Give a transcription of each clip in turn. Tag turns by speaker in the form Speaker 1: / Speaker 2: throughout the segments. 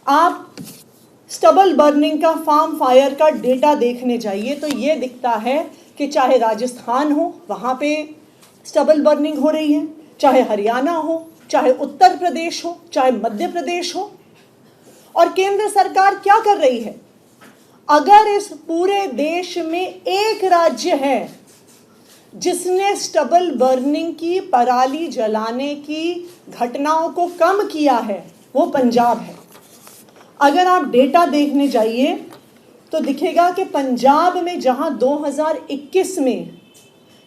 Speaker 1: आप stubble burning का, farm fire का डेटा देखने जाइए तो ये दिखता है कि चाहे राजस्थान हो वहाँ पे स्टबल बर्निंग हो रही है, चाहे हरियाणा हो, चाहे उत्तर प्रदेश हो, चाहे मध्य प्रदेश हो। और केंद्र सरकार क्या कर रही है? अगर इस पूरे देश में एक राज्य है जिसने स्टबल बर्निंग की, पराली जलाने की घटनाओं को कम किया है, वो पंजाब है। अगर आप डेटा देखने जाइए तो दिखेगा कि पंजाब में जहां 2021 में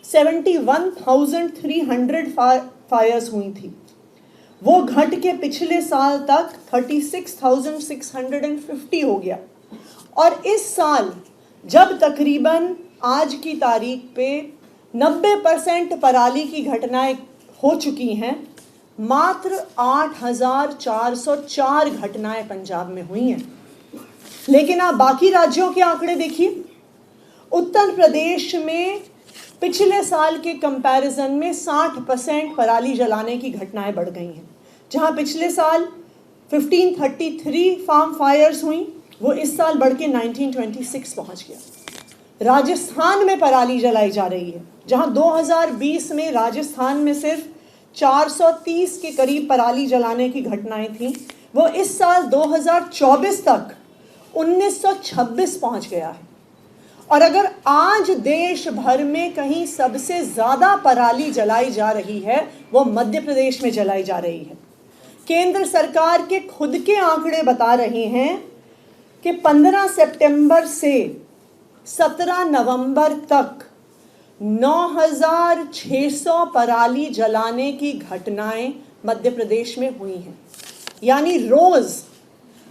Speaker 1: 71,300 फायर्स हुई थी, वो घट के पिछले साल तक 36,650 हो गया। और इस साल जब तकरीबन आज की तारीख पे 90% पराली की घटनाएं हो चुकी हैं, मात्र 8,404 घटनाएं पंजाब में हुई हैं। लेकिन आप बाकी राज्यों के आंकड़े देखिए। उत्तर प्रदेश में पिछले साल के कंपैरिजन में 60% पराली जलाने की घटनाएं बढ़ गई हैं। जहां पिछले साल 1533 फार्म फायर्स हुई, वो इस साल बढ़ के 1926 पहुंच गया। राजस्थान में पराली जलाई जा रही है, जहां 2020 में राजस्थान में सिर्फ 430 के करीब पराली जलाने की घटनाएं थीं, वो इस साल 2024 तक 1926 पहुंच गया है। और अगर आज देश भर में कहीं सबसे ज़्यादा पराली जलाई जा रही है, वो मध्य प्रदेश में जलाई जा रही है। केंद्र सरकार के खुद के आंकड़े बता रहे हैं कि 15 सितंबर से 17 नवंबर तक 9,600 पराली जलाने की घटनाएं मध्य प्रदेश में हुई हैं। यानी रोज़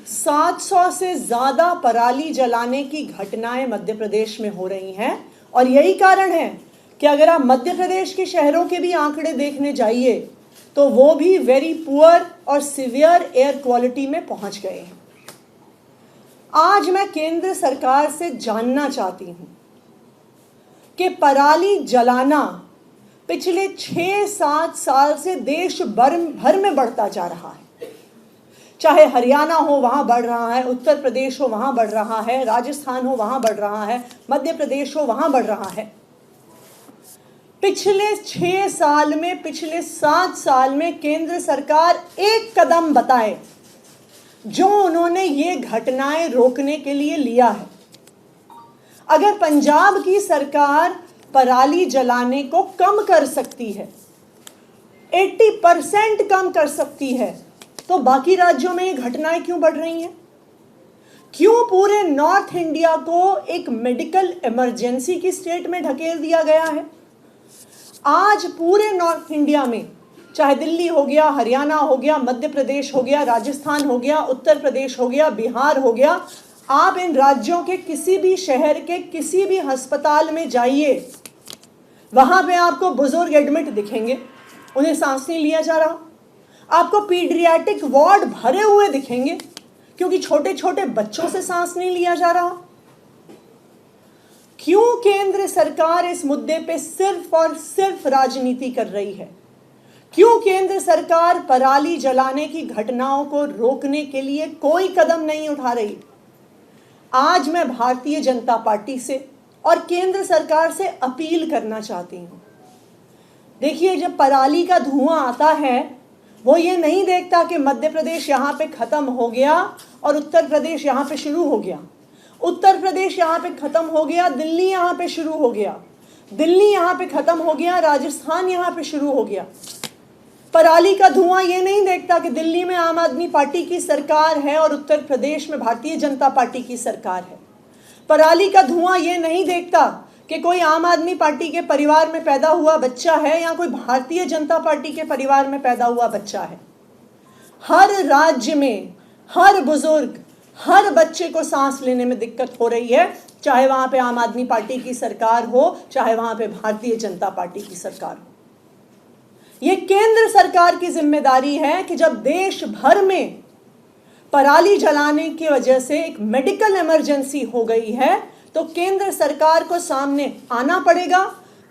Speaker 1: 700 से ज़्यादा पराली जलाने की घटनाएं मध्य प्रदेश में हो रही हैं। और यही कारण है कि अगर आप मध्य प्रदेश के शहरों के भी आंकड़े देखने जाइए तो वो भी वेरी पुअर और सिवियर एयर क्वालिटी में पहुंच गए हैं। आज मैं केंद्र सरकार से जानना चाहती हूं कि पराली जलाना पिछले 6-7 साल से देश भर में बढ़ता जा रहा है। चाहे हरियाणा हो वहाँ बढ़ रहा है, उत्तर प्रदेश हो वहाँ बढ़ रहा है, राजस्थान हो वहाँ बढ़ रहा है, मध्य प्रदेश हो वहाँ बढ़ रहा है। पिछले 6 साल में, पिछले 7 साल में केंद्र सरकार एक कदम बताए जो उन्होंने ये घटनाएं रोकने के लिए लिया है। अगर पंजाब की सरकार पराली जलाने को कम कर सकती है, 80% कम कर सकती है, तो बाकी राज्यों में ये घटनाएं क्यों बढ़ रही हैं? क्यों पूरे नॉर्थ इंडिया को एक मेडिकल इमरजेंसी की स्टेट में ढकेल दिया गया है? आज पूरे नॉर्थ इंडिया में, चाहे दिल्ली हो गया, हरियाणा हो गया, मध्य प्रदेश हो गया, राजस्थान हो गया, उत्तर प्रदेश हो गया, बिहार हो गया, आप इन राज्यों के किसी भी शहर के किसी भी अस्पताल में जाइए, वहां पे आपको बुजुर्ग एडमिट दिखेंगे, उन्हें सांस नहीं लिया जा रहा। आपको पीडियाट्रिक वार्ड भरे हुए दिखेंगे क्योंकि छोटे छोटे बच्चों से सांस नहीं लिया जा रहा। क्यों केंद्र सरकार इस मुद्दे पे सिर्फ और सिर्फ राजनीति कर रही है? क्यों केंद्र सरकार पराली जलाने की घटनाओं को रोकने के लिए कोई कदम नहीं उठा रही? आज मैं भारतीय जनता पार्टी से और केंद्र सरकार से अपील करना चाहती हूं। देखिए, जब पराली का धुआं आता है, वो ये नहीं देखता कि मध्य प्रदेश यहाँ पे खत्म हो गया और उत्तर प्रदेश यहाँ पे शुरू हो गया, उत्तर प्रदेश यहाँ पे खत्म हो गया, दिल्ली यहाँ पे शुरू हो गया, दिल्ली यहाँ पे खत्म हो गया, राजस्थान यहाँ पे शुरू हो गया। पराली का धुआं ये नहीं देखता कि दिल्ली में आम आदमी पार्टी की सरकार है और उत्तर प्रदेश में भारतीय जनता पार्टी की सरकार है। पराली का धुआं ये नहीं देखता कि कोई आम आदमी पार्टी के परिवार में पैदा हुआ बच्चा है या कोई भारतीय जनता पार्टी के परिवार में पैदा हुआ बच्चा है। हर राज्य में हर बुजुर्ग, हर बच्चे को सांस लेने में दिक्कत हो रही है, चाहे वहां पे आम आदमी पार्टी की सरकार हो, चाहे वहां पे भारतीय जनता पार्टी की सरकार हो। ये केंद्र सरकार की जिम्मेदारी है कि जब देश भर में पराली जलाने की वजह से एक मेडिकल इमरजेंसी हो गई है, तो केंद्र सरकार को सामने आना पड़ेगा,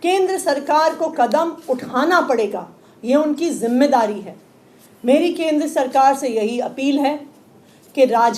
Speaker 1: केंद्र सरकार को कदम उठाना पड़ेगा। ये उनकी जिम्मेदारी है। मेरी केंद्र सरकार से यही अपील है कि राज